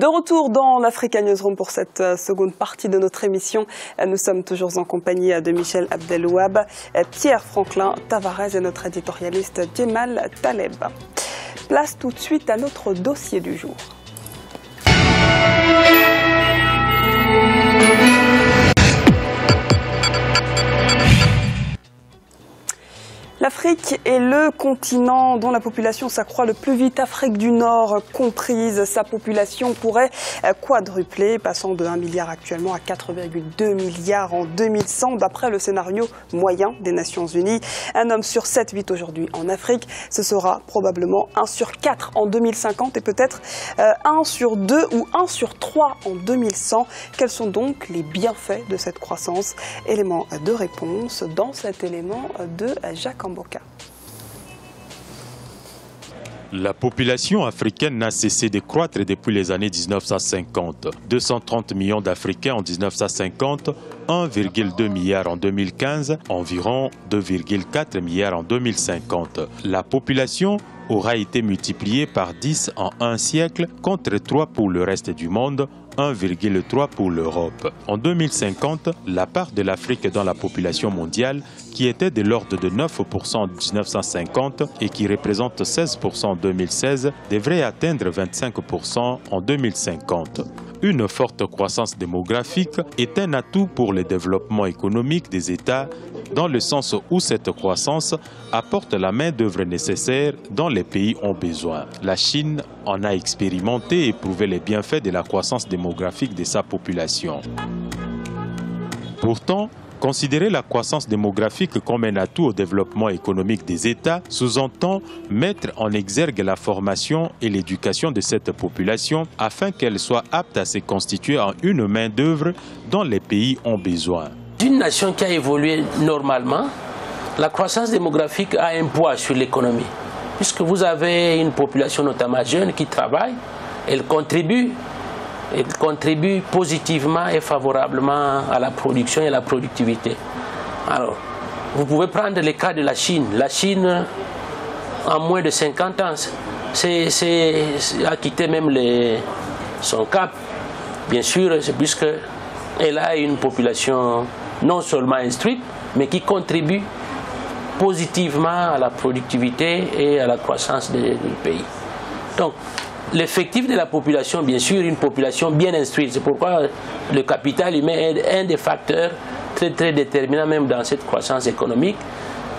De retour dans l'Africa Newsroom pour cette seconde partie de notre émission. Nous sommes toujours en compagnie de Michel Abdelouab, Pierre Franklin Tavares et notre éditorialiste Djemal Taleb. Place tout de suite à notre dossier du jour. L'Afrique est le continent dont la population s'accroît le plus vite. Afrique du Nord comprise, sa population pourrait quadrupler, passant de 1 milliard actuellement à 4,2 milliards en 2100, d'après le scénario moyen des Nations Unies. Un homme sur 7 vit aujourd'hui en Afrique. Ce sera probablement 1 sur 4 en 2050 et peut-être 1 sur 2 ou 1 sur 3 en 2100. Quels sont donc les bienfaits de cette croissance? Élément de réponse dans cet élément de Jacques Amboka. La population africaine n'a cessé de croître depuis les années 1950. 230 millions d'Africains en 1950, 1,2 milliard en 2015, environ 2,4 milliards en 2050. La population aura été multipliée par 10 en un siècle, contre 3 pour le reste du monde, 1,3 pour l'Europe. En 2050, la part de l'Afrique dans la population mondiale, qui était de l'ordre de 9% en 1950 et qui représente 16% en 2016, devrait atteindre 25% en 2050. Une forte croissance démographique est un atout pour le développement économique des États, dans le sens où cette croissance apporte la main-d'œuvre nécessaire dont les pays ont besoin. La Chine en a expérimenté et éprouvé les bienfaits de la croissance démographique de sa population. Pourtant, considérer la croissance démographique comme un atout au développement économique des États sous-entend mettre en exergue la formation et l'éducation de cette population afin qu'elle soit apte à se constituer en une main-d'œuvre dont les pays ont besoin. D'une nation qui a évolué normalement, la croissance démographique a un poids sur l'économie. Puisque vous avez une population notamment jeune qui travaille, elle contribue positivement et favorablement à la production et à la productivité. Alors, vous pouvez prendre le cas de la Chine. La Chine, en moins de 50 ans, a quitté même son cap. Bien sûr, c'est puisqu'elle a une population non seulement instruite, mais qui contribue positivement à la productivité et à la croissance du pays. Donc, l'effectif de la population, bien sûr, une population bien instruite. C'est pourquoi le capital humain est un des facteurs très déterminants même dans cette croissance économique.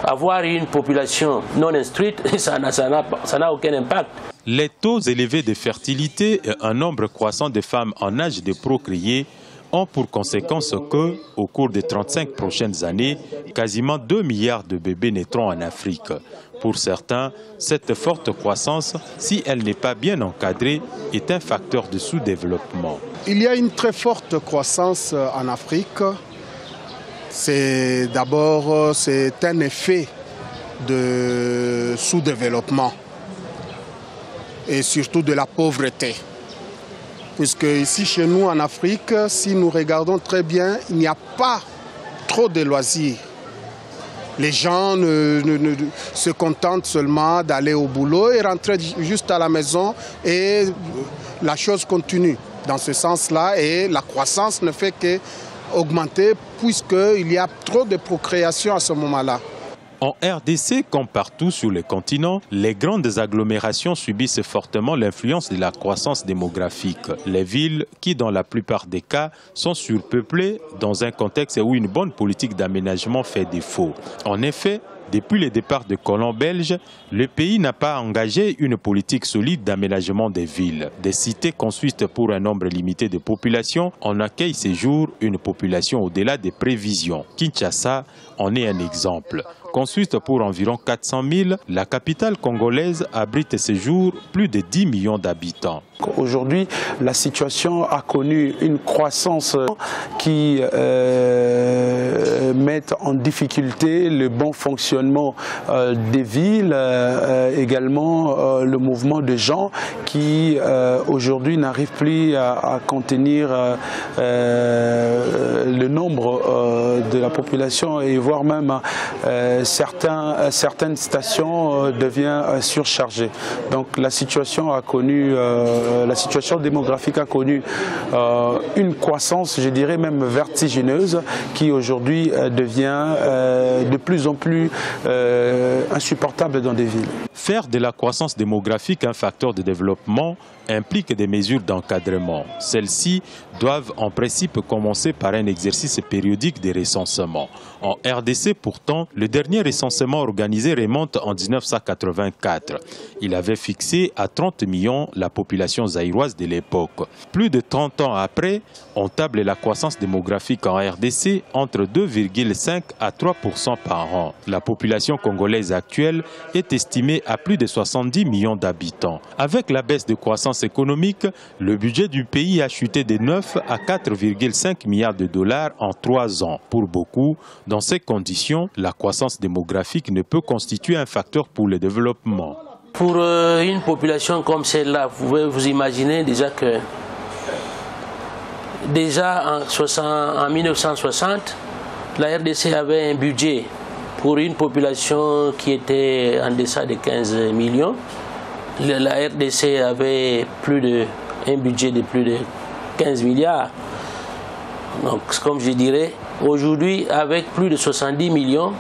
Avoir une population non instruite, ça n'a aucun impact. Les taux élevés de fertilité et un nombre croissant de femmes en âge de procréer ont pour conséquence que, au cours des 35 prochaines années, quasiment 2 milliards de bébés naîtront en Afrique. Pour certains, cette forte croissance, si elle n'est pas bien encadrée, est un facteur de sous-développement. Il y a une très forte croissance en Afrique. C'est un effet de sous-développement et surtout de la pauvreté. Puisque ici, chez nous, en Afrique, si nous regardons très bien, il n'y a pas trop de loisirs. Les gens se contentent seulement d'aller au boulot et rentrer juste à la maison et la chose continue dans ce sens-là et la croissance ne fait qu'augmenter puisqu'il y a trop de procréation à ce moment-là. En RDC, comme partout sur le continent, les grandes agglomérations subissent fortement l'influence de la croissance démographique. Les villes, qui dans la plupart des cas sont surpeuplées dans un contexte où une bonne politique d'aménagement fait défaut. En effet, depuis le départ de colons belges, le pays n'a pas engagé une politique solide d'aménagement des villes. Des cités construites pour un nombre limité de population en accueillent ces jours une population au-delà des prévisions. Kinshasa en est un exemple. Construite pour environ 400 000, la capitale congolaise abrite ces jours plus de 10 millions d'habitants. Aujourd'hui, la situation a connu une croissance qui met en difficulté le bon fonctionnement des villes, également le mouvement de gens qui aujourd'hui n'arrivent plus à contenir le nombre de la population et voire même certaines stations deviennent surchargées. Donc la situation a connu la situation démographique a connu une croissance, je dirais même vertigineuse, qui aujourd'hui devient de plus en plus insupportable dans des villes. Faire de la croissance démographique un facteur de développement implique des mesures d'encadrement. Celles-ci doivent en principe commencer par un exercice périodique de recensement. En RDC, pourtant, le dernier recensement organisé remonte en 1984. Il avait fixé à 30 millions la population zaïroise de l'époque. Plus de 30 ans après, on table la croissance démographique en RDC entre 2,5 à 3% par an. La population congolaise actuelle est estimée à plus de 70 millions d'habitants. Avec la baisse de croissance économique, le budget du pays a chuté de 9 à 4,5 milliards de dollars en 3 ans. Pour beaucoup, dans ces conditions, la croissance démographique ne peut constituer un facteur pour le développement. Pour une population comme celle-là, vous pouvez vous imaginer déjà que en 1960, la RDC avait un budget pour une population qui était en deçà de 15 millions. La RDC avait un budget de plus de 15 milliards. Donc, comme je dirais, aujourd'hui, avec plus de 70 millions,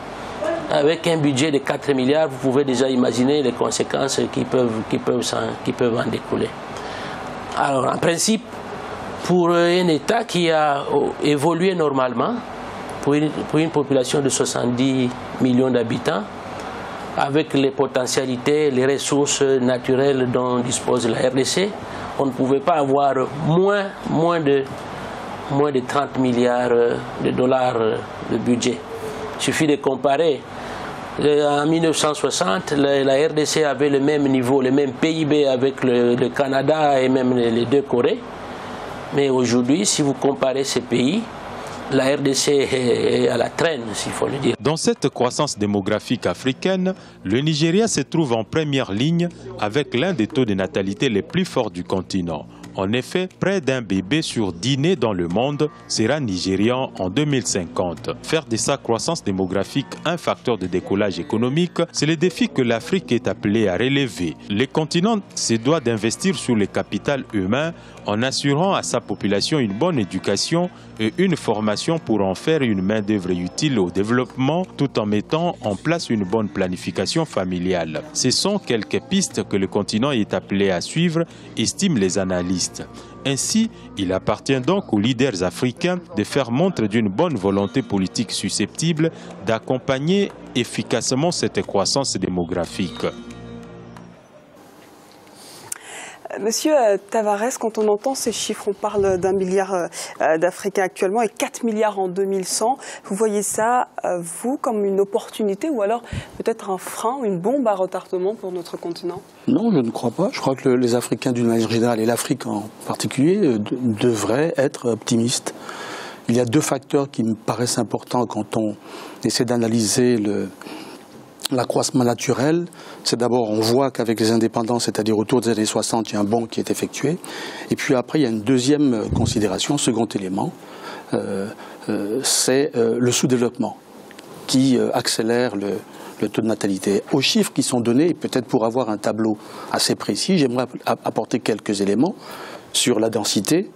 avec un budget de 4 milliards, vous pouvez déjà imaginer les conséquences qui peuvent en découler. Alors, en principe, pour un État qui a évolué normalement, pour une population de 70 millions d'habitants, avec les potentialités, les ressources naturelles dont dispose la RDC, on ne pouvait pas avoir moins de 30 milliards de dollars de budget. Il suffit de comparer. En 1960, la RDC avait le même niveau, le même PIB avec le Canada et même les deux Corées. Mais aujourd'hui, si vous comparez ces pays, la RDC est à la traîne, s'il faut le dire. Dans cette croissance démographique africaine, le Nigeria se trouve en première ligne avec l'un des taux de natalité les plus forts du continent. En effet, près d'un bébé sur 10 nés dans le monde sera nigérian en 2050. Faire de sa croissance démographique un facteur de décollage économique, c'est le défi que l'Afrique est appelée à relever. Le continent se doit d'investir sur le capital humain en assurant à sa population une bonne éducation et une formation pour en faire une main-d'œuvre utile au développement, tout en mettant en place une bonne planification familiale. Ce sont quelques pistes que le continent est appelé à suivre, estiment les analystes. Ainsi, il appartient donc aux leaders africains de faire montre d'une bonne volonté politique susceptible d'accompagner efficacement cette croissance démographique. Monsieur Tavares, quand on entend ces chiffres, on parle d'1 milliard d'Africains actuellement et 4 milliards en 2100. Vous voyez ça, vous, comme une opportunité ou alors peut-être un frein, une bombe à retardement pour notre continent? Non, je ne crois pas. Je crois que les Africains d'une manière générale et l'Afrique en particulier devraient être optimistes. Il y a deux facteurs qui me paraissent importants quand on essaie d'analyser l'accroissement naturel. C'est d'abord, on voit qu'avec les indépendances, c'est-à-dire autour des années 60, il y a un bond qui est effectué. Et puis après, il y a une deuxième considération, second élément, c'est le sous-développement qui accélère le taux de natalité. Aux chiffres qui sont donnés, et peut-être pour avoir un tableau assez précis, j'aimerais apporter quelques éléments sur la densité.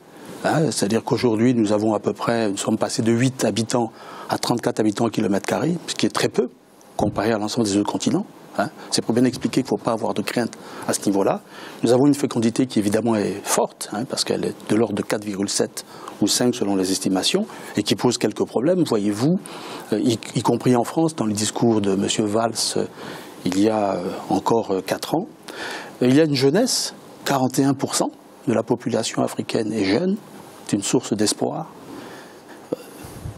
C'est-à-dire qu'aujourd'hui, nous sommes passés de 8 habitants à 34 habitants au kilomètre carré, ce qui est très peu comparé à l'ensemble des autres continents. C'est pour bien expliquer qu'il ne faut pas avoir de crainte à ce niveau-là. Nous avons une fécondité qui évidemment est forte, parce qu'elle est de l'ordre de 4,7 ou 5 selon les estimations, et qui pose quelques problèmes, voyez-vous, y compris en France, dans le discours de M. Valls il y a encore 4 ans. Il y a une jeunesse, 41% de la population africaine est jeune, c'est une source d'espoir.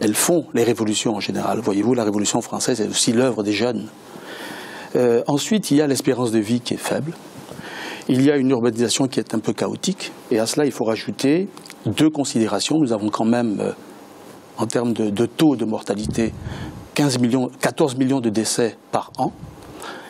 Elles font les révolutions en général. Voyez-vous, la Révolution française est aussi l'œuvre des jeunes. Ensuite, il y a l'espérance de vie qui est faible. Il y a une urbanisation qui est un peu chaotique. Et à cela, il faut rajouter deux considérations. Nous avons quand même, en termes de taux de mortalité, 14 millions de décès par an.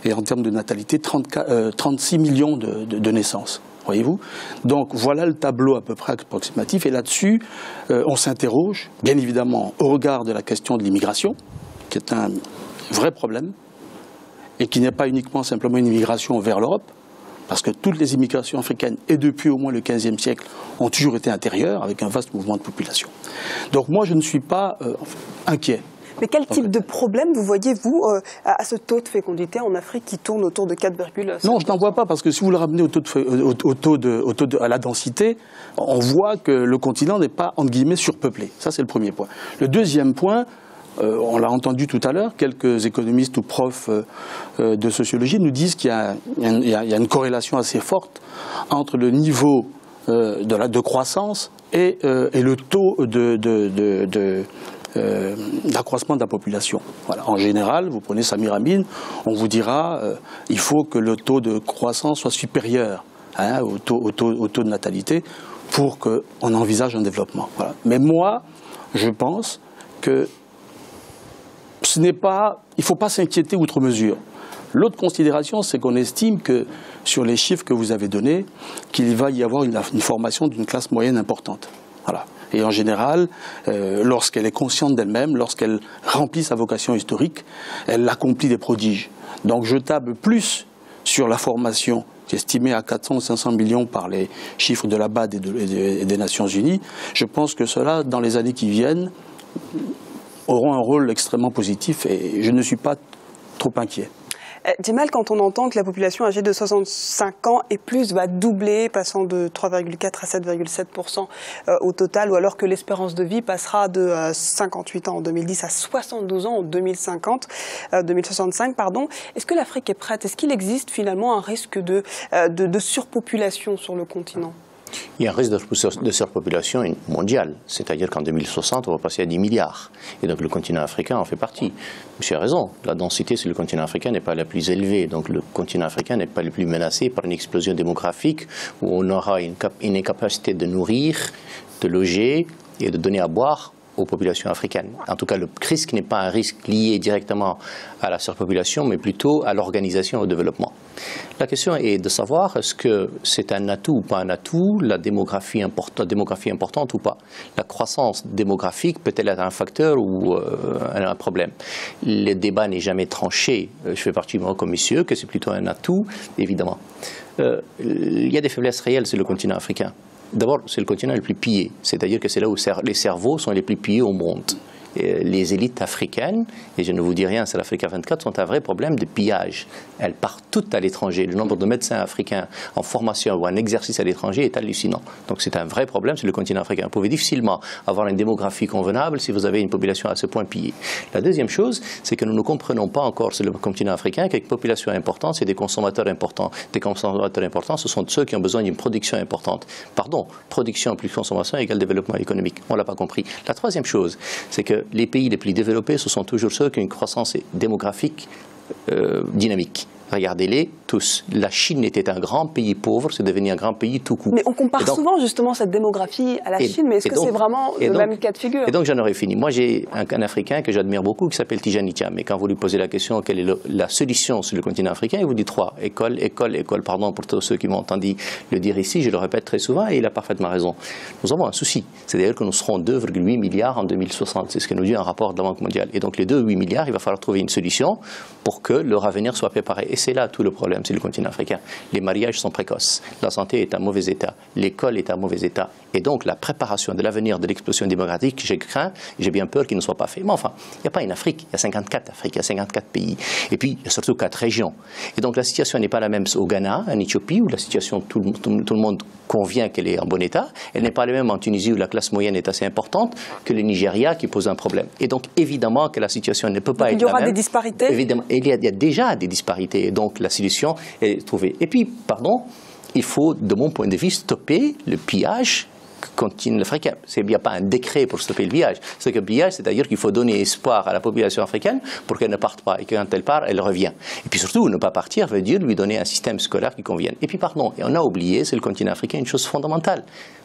Et en termes de natalité, 36 millions de naissances. Voyez-vous? Donc voilà le tableau à peu près approximatif. Et là-dessus, on s'interroge, bien évidemment, au regard de la question de l'immigration, qui est un vrai problème, et qui n'est pas uniquement simplement une immigration vers l'Europe, parce que toutes les immigrations africaines, et depuis au moins le XVe siècle, ont toujours été intérieures, avec un vaste mouvement de population. Donc moi, je ne suis pas inquiet. Mais quel type de problème vous voyez, vous, à ce taux de fécondité en Afrique qui tourne autour de 4,5 ? Non, je n'en vois pas, parce que si vous le ramenez à la densité, on voit que le continent n'est pas, entre guillemets, surpeuplé. Ça, c'est le premier point. Le deuxième point, on l'a entendu tout à l'heure, quelques économistes ou profs de sociologie nous disent qu'il y a une corrélation assez forte entre le niveau de croissance et le taux d'accroissement de la population. Voilà. En général, vous prenez Samir Amin, on vous dira il faut que le taux de croissance soit supérieur au taux de natalité pour qu'on envisage un développement. Voilà. Mais moi, je pense que il ne faut pas s'inquiéter outre mesure. L'autre considération, c'est qu'on estime que, sur les chiffres que vous avez donnés, qu'il va y avoir une formation d'une classe moyenne importante. Voilà. Et en général, lorsqu'elle est consciente d'elle-même, lorsqu'elle remplit sa vocation historique, elle accomplit des prodiges. Donc je table plus sur la formation, qui est estimée à 400 ou 500 millions par les chiffres de la BAD et des Nations Unies. Je pense que cela, dans les années qui viennent, auront un rôle extrêmement positif et je ne suis pas trop inquiet. Djemal, quand on entend que la population âgée de 65 ans et plus va doubler, passant de 3,4 à 7,7% au total, ou alors que l'espérance de vie passera de 58 ans en 2010 à 72 ans en 2065, est-ce que l'Afrique est prête? Est-ce qu'il existe finalement un risque de surpopulation sur le continent? Il y a un risque de surpopulation mondiale, c'est-à-dire qu'en 2060, on va passer à 10 milliards. Et donc le continent africain en fait partie. Monsieur a raison, la densité sur le continent africain n'est pas la plus élevée, donc le continent africain n'est pas le plus menacé par une explosion démographique où on aura une incapacité de nourrir, de loger et de donner à boire aux populations africaines. En tout cas, le risque n'est pas un risque lié directement à la surpopulation, mais plutôt à l'organisation et au développement. La question est de savoir est-ce que c'est un atout ou pas un atout, la démographie importante ou pas. La croissance démographique peut-elle être un facteur ou un problème? Le débat n'est jamais tranché. Je fais partie moi comme monsieur que c'est plutôt un atout, évidemment. Il y a des faiblesses réelles sur le continent africain. D'abord, c'est le continent le plus pillé, c'est-à-dire que c'est là où les cerveaux sont les plus pillés au monde. Les élites africaines, et je ne vous dis rien, c'est l'Africa 24, sont un vrai problème de pillage. Elles partent toutes à l'étranger. Le nombre de médecins africains en formation ou en exercice à l'étranger est hallucinant. Donc c'est un vrai problème sur le continent africain. Vous pouvez difficilement avoir une démographie convenable si vous avez une population à ce point pillée. La deuxième chose, c'est que nous ne comprenons pas encore sur le continent africain qu'avec population importante, c'est des consommateurs importants. Des consommateurs importants, ce sont ceux qui ont besoin d'une production importante. Pardon, production plus consommation égale développement économique. On ne l'a pas compris. La troisième chose, c'est que les pays les plus développés, ce sont toujours ceux qui ont une croissance démographique dynamique. Regardez-les tous. La Chine était un grand pays pauvre, c'est devenu un grand pays tout court. Mais on compare souvent justement cette démographie à la Chine, mais est-ce que c'est vraiment le même cas de figure? Et donc j'en aurais fini. Moi j'ai un Africain que j'admire beaucoup qui s'appelle Tijani Thiam. Et quand vous lui posez la question quelle est la solution sur le continent africain, il vous dit 3. École, école, école. Pardon pour tous ceux qui m'ont entendu le dire ici, je le répète très souvent et il a parfaitement raison. Nous avons un souci, c'est-à-dire que nous serons 2,8 milliards en 2060. C'est ce que nous dit un rapport de la Banque mondiale. Et donc les 2,8 milliards, il va falloir trouver une solution pour que leur avenir soit préparé. Et c'est là tout le problème, c'est le continent africain. Les mariages sont précoces, la santé est en mauvais état, l'école est en mauvais état. Et donc la préparation de l'avenir de l'explosion démographique, j'ai craint, j'ai bien peur qu'il ne soit pas fait. Mais enfin, il n'y a pas une Afrique, il y a 54 Afriques, il y a 54 pays. Et puis, il y a surtout 4 régions. Et donc la situation n'est pas la même au Ghana, en Éthiopie, où la situation, tout le monde convient qu'elle est en bon état. Elle n'est pas la même en Tunisie, où la classe moyenne est assez importante, que le Nigeria, qui pose un problème. Et donc, évidemment que la situation ne peut pas être la même. Il y aura des disparités? Évidemment, il y a déjà des disparités. Et donc, la solution est trouvée. Et puis, pardon, il faut, de mon point de vue, stopper le pillage continue l'Africain. Il n'y a pas un décret pour stopper le pillage. Ce que le pillage, c'est-à-dire qu'il faut donner espoir à la population africaine pour qu'elle ne parte pas et que quand elle part, elle revient. Et puis surtout, ne pas partir veut dire lui donner un système scolaire qui convienne. Et puis pardon, et on a oublié, c'est le continent africain, une chose fondamentale.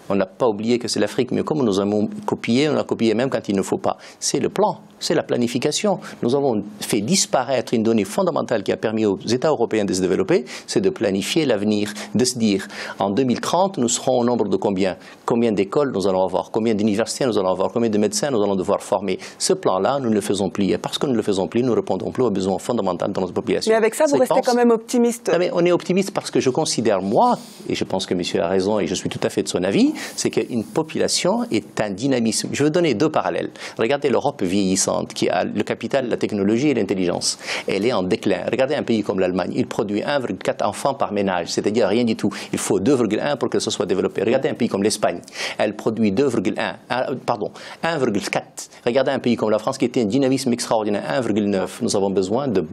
On n'a pas oublié que c'est l'Afrique, mais comme nous avons copié, on a copié même quand il ne faut pas. C'est le plan, c'est la planification. Nous avons fait disparaître une donnée fondamentale qui a permis aux États européens de se développer, c'est de planifier l'avenir, de se dire, en 2030, nous serons au nombre de combien? Combien d'écoles nous allons avoir? Combien d'universités nous allons avoir? Combien de médecins nous allons devoir former? Ce plan-là, nous ne le faisons plus. Et parce que nous ne le faisons plus, nous ne répondons plus aux besoins fondamentaux de notre population. Mais avec ça, vous restez quand même optimiste. Non, mais on est optimiste parce que je considère, moi, et je pense que monsieur a raison et je suis tout à fait de son avis, c'est qu'une population est un dynamisme. Je veux donner deux parallèles. Regardez l'Europe vieillissante qui a le capital, la technologie et l'intelligence. Elle est en déclin. Regardez un pays comme l'Allemagne. Il produit 1,4 enfants par ménage, c'est-à-dire rien du tout. Il faut 2,1 pour que ce soit développé. Regardez un pays comme l'Espagne. Elle produit 1,4. Regardez un pays comme la France qui était un dynamisme extraordinaire, 1,9. Nous avons besoin de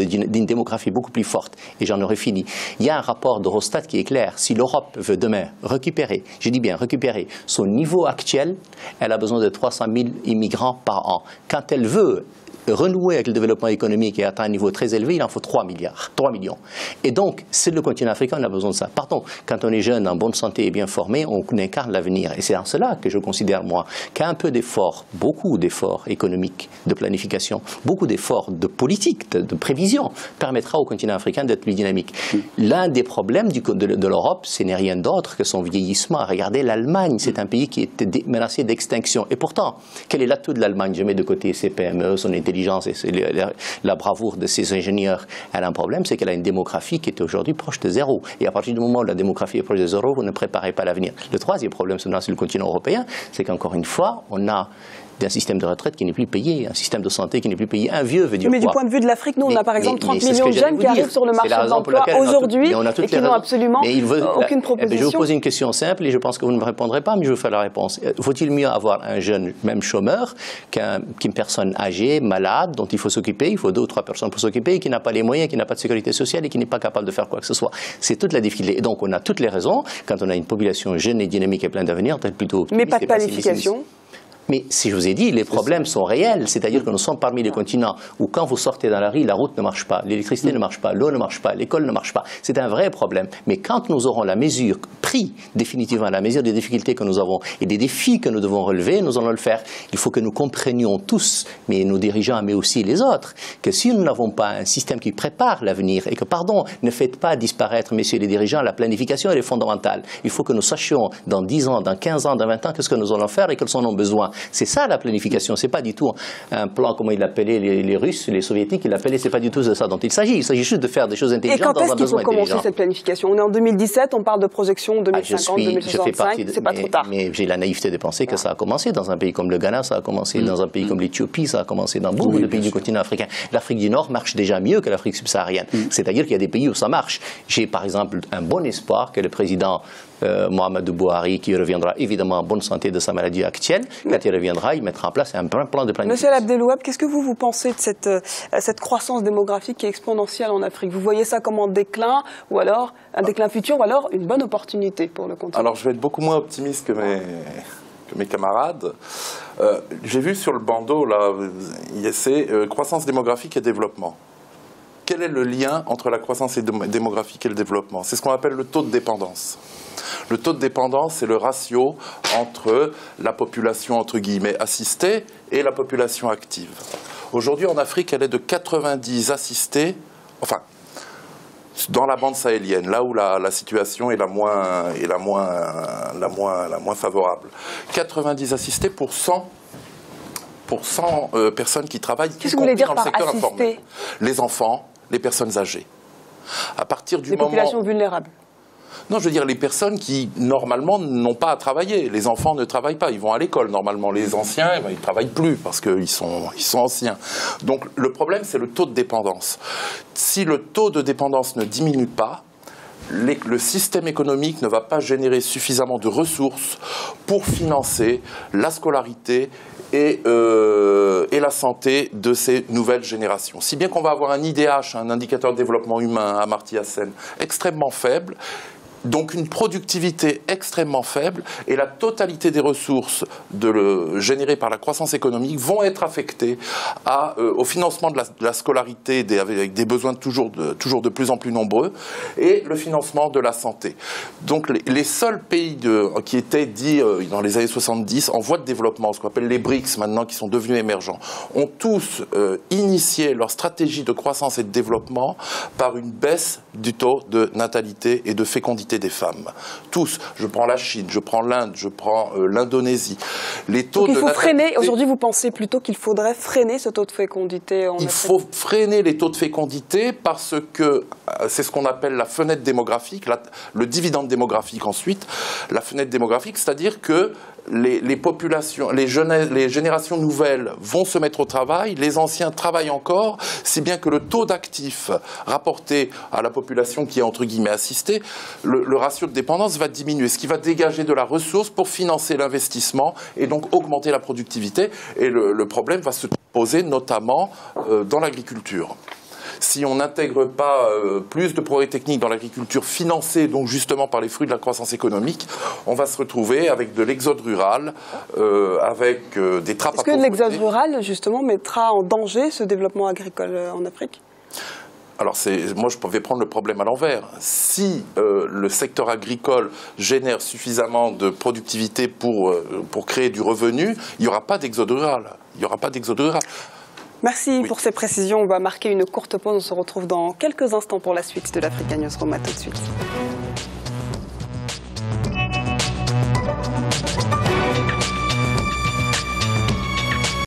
d'une démographie beaucoup plus forte. Et j'en aurais fini. Il y a un rapport d'Eurostat qui est clair. Si l'Europe veut demain récupérer, je dis bien récupérer, son niveau actuel, elle a besoin de 300 000 immigrants par an. Quand elle veut renouer avec le développement économique et atteindre un niveau très élevé, il en faut 3 millions. Et donc, c'est le continent africain, on a besoin de ça. Pardon, quand on est jeune, en bonne santé et bien formé, on incarne l'avenir. Et c'est en cela que je considère, moi, qu'un peu d'efforts, beaucoup d'efforts économiques, de planification, beaucoup d'efforts de politique, de prévision, permettra au continent africain d'être plus dynamique. L'un des problèmes de l'Europe, ce n'est rien d'autre que son vieillissement. Regardez l'Allemagne, c'est un pays qui est menacé d'extinction. Et pourtant, quel est l'atout de l'Allemagne? Je mets de côté ses PME, son intelligence et la bravoure de ses ingénieurs. Elle a un problème, c'est qu'elle a une démographie qui est aujourd'hui proche de zéro. Et à partir du moment où la démographie est proche de zéro, vous ne préparez pas l'avenir. Le troisième problème, sur le continent européen, c'est qu'encore une fois, on a un système de retraite qui n'est plus payé, un système de santé qui n'est plus payé. Un vieux veut dire mais quoi? du point de vue de l'Afrique, nous, on a par exemple 30 millions de jeunes qui arrivent sur le marché de l'emploi aujourd'hui et qui n'ont absolument aucune proposition. Je vais vous poser une question simple et je pense que vous ne me répondrez pas, mais je vais vous faire la réponse. Faut-il mieux avoir un jeune, même chômeur, qu'une personne âgée, malade, dont il faut s'occuper, il faut 2 ou 3 personnes pour s'occuper, et qui n'a pas les moyens, qui n'a pas de sécurité sociale et qui n'est pas capable de faire quoi que ce soit? C'est toute la difficulté. Et donc, on a toutes les raisons, quand on a une population jeune et dynamique et pleine d'avenir, d'être plutôt optimiste. Mais pas de planification. Mais si je vous ai dit, les problèmes sont réels, c'est-à-dire que nous sommes parmi les continents où quand vous sortez dans la rue, la route ne marche pas, l'électricité ne marche pas, l'eau ne marche pas, l'école ne marche pas. C'est un vrai problème. Mais quand nous aurons la mesure, pris définitivement la mesure des difficultés que nous avons et des défis que nous devons relever, nous allons le faire. Il faut que nous comprenions tous, mais nos dirigeants, mais aussi les autres, que si nous n'avons pas un système qui prépare l'avenir et que, pardon, ne faites pas disparaître, messieurs les dirigeants, la planification, elle est fondamentale. Il faut que nous sachions dans 10 ans, dans 15 ans, dans 20 ans, qu'est-ce que nous allons faire et quels sont nos besoins. C'est ça la planification, c'est pas du tout un plan comme ils l'appelaient les Russes, les Soviétiques, ils l'appelaient, c'est pas du tout de ça dont il s'agit juste de faire des choses intelligentes dans un besoin intelligent. Et quand est-ce qu'il faut commencer cette planification? On est en 2017, on parle de projection 2050, 2065, c'est pas trop tard. Mais j'ai la naïveté de penser que ça a commencé dans un pays comme le Ghana, ça a commencé dans un pays comme l'Éthiopie, ça a commencé dans beaucoup de pays du continent africain. L'Afrique du Nord marche déjà mieux que l'Afrique subsaharienne. C'est-à-dire qu'il y a des pays où ça marche. J'ai par exemple un bon espoir que le président Mohamedou Buhari, qui reviendra évidemment en bonne santé de sa maladie actuelle, quand il reviendra, il mettra en place un plan de planification. Monsieur Abdelouab, qu'est-ce que vous pensez de cette croissance démographique qui est exponentielle en Afrique? Vous voyez ça comme un déclin, ou alors un déclin futur, ou alors une bonne opportunité pour le continent? Alors je vais être beaucoup moins optimiste que mes camarades. J'ai vu sur le bandeau, là, c'est croissance démographique et développement. Quel est le lien entre la croissance démographique et le développement? C'est ce qu'on appelle le taux de dépendance. Le taux de dépendance, c'est le ratio entre la population, entre guillemets, assistée et la population active. Aujourd'hui, en Afrique, elle est de 90 assistés, enfin, dans la bande sahélienne, là où la situation est la moins favorable. 90 assistés pour 100 personnes qui travaillent, qu'est-ce que vous voulez dire dans le par secteur assisté? informel. Les enfants, les personnes âgées. À partir du moment... populations vulnérables. Non, je veux dire les personnes qui, normalement, n'ont pas à travailler. Les enfants ne travaillent pas, ils vont à l'école, normalement. Les anciens, ils ne travaillent plus parce qu'ils sont anciens. Donc, le problème, c'est le taux de dépendance. Si le taux de dépendance ne diminue pas, le système économique ne va pas générer suffisamment de ressources pour financer la scolarité et la santé de ces nouvelles générations. Si bien qu'on va avoir un IDH, un indicateur de développement humain, Amartya Sen, extrêmement faible, donc une productivité extrêmement faible, et la totalité des ressources générées par la croissance économique vont être affectées au financement de la scolarité avec des besoins toujours de plus en plus nombreux, et le financement de la santé. Donc les seuls pays qui étaient dits dans les années 70 en voie de développement, ce qu'on appelle les BRICS maintenant, qui sont devenus émergents, ont tous initié leur stratégie de croissance et de développement par une baisse du taux de natalité et de fécondité des femmes. Tous. Je prends la Chine, je prends l'Inde, je prends l'Indonésie. Les taux Donc il faut de freiner. Aujourd'hui, vous pensez plutôt qu'il faudrait freiner ce taux de fécondité en Afrique? Il faut freiner les taux de fécondité parce que c'est ce qu'on appelle la fenêtre démographique, le dividende démographique ensuite. La fenêtre démographique, c'est-à-dire que les populations, les générations nouvelles vont se mettre au travail, les anciens travaillent encore, si bien que le taux d'actifs rapporté à la population qui est entre guillemets assistée, le ratio de dépendance va diminuer, ce qui va dégager de la ressource pour financer l'investissement et donc augmenter la productivité. Et le problème va se poser notamment dans l'agriculture. Si on n'intègre pas plus de progrès techniques dans l'agriculture financée donc justement par les fruits de la croissance économique, on va se retrouver avec de l'exode rural, avec des trappes à pauvreté. Est-ce que l'exode rural, justement, mettra en danger ce développement agricole en Afrique ? Alors moi je vais prendre le problème à l'envers. Si le secteur agricole génère suffisamment de productivité pour créer du revenu, il n'y aura pas d'exode rural. Il n'y aura pas d'exode rural. Merci pour ces précisions. On va marquer une courte pause. On se retrouve dans quelques instants pour la suite de l'Africa Newsroom. À tout de suite.